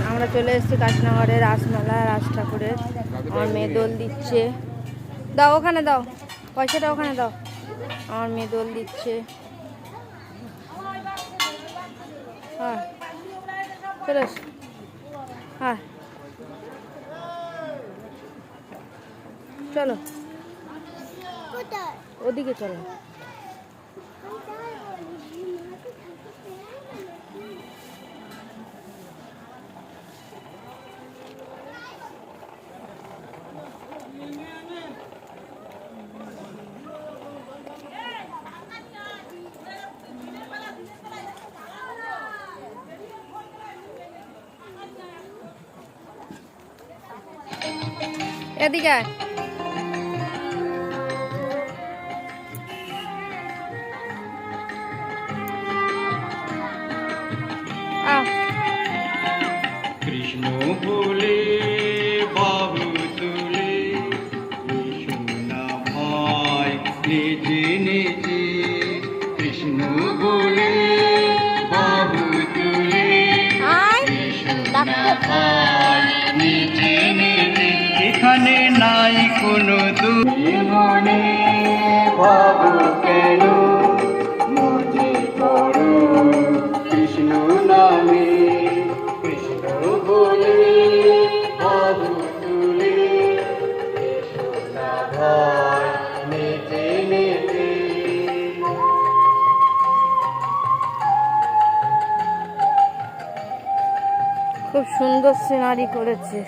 আমরা চলে এসেছি কাশীনগরে রাসমেলা, রাজ ঠাকুরের। আমার মেয়ে দোল দিচ্ছে। দাও ওখানে দাও, পয়সাটা ওখানে দাও। আমার মেয়ে দোল দিচ্ছে। হ্যাঁ চলে এস। হ্যাঁ চলো ওদিকে চলো। এদিকে কৃষ্ণ বলে বাহু তুলে কৃষ্ণ ভাই নিজে নিজে, কৃষ্ণ বলে বাহু তুলে কৃষ্ণ ভাই নিজে নিজে। এখানে নাই কোনো দুই মনে বাবু কেন মনে করো কৃষ্ণ নামে, কৃষ্ণ বলে বাবু তুলে কৃষ্ণ ভাই নিজে নিজে। খুব সুন্দর সিনারি করেছে।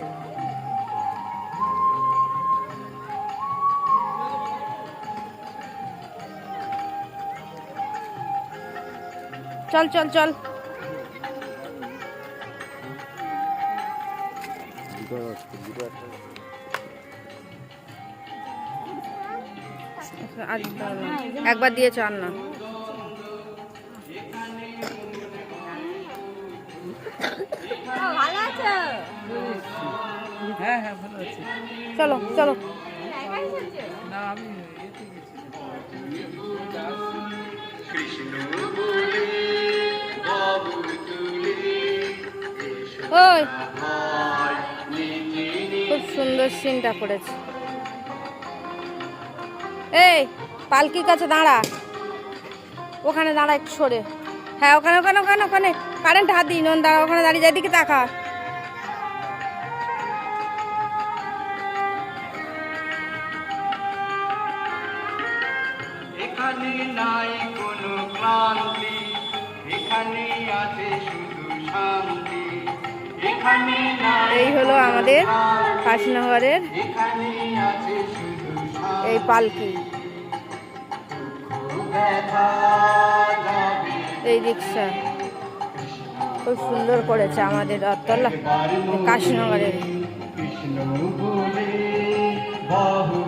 চল চল চল। একবার দিয়েছ আর না। হ্যাঁ হ্যাঁ ভালো আছে। চলো চলো। না আমি কৃষ্ণ বলে বাবু তুলে ওই ভাই নিজে খুব সুন্দর সিনটা করেছে। এই পালকির কাছে দাঁড়া, ওখানে দাঁড়া একটু সরে। হ্যাঁ ওখানে ওখানে ওখানে ওখানে কারেন্ট হাত দিই নন, দাঁড়া ওখানে দাঁড়িয়ে যায়, দিকে তাকা। এখানে নাই কোনো ক্লান্তি, এখানে আছে শুধু শান্তি, এখানে নাই এই হলো আমাদের কাশীনগরের এখানে আছে শুধু এই পালকি, ব্যথা যাবে এই রিক্সা। খুব সুন্দর করেছে আমাদের রথতলা কাশীনগরের। কৃষ্ণ বলে বাহু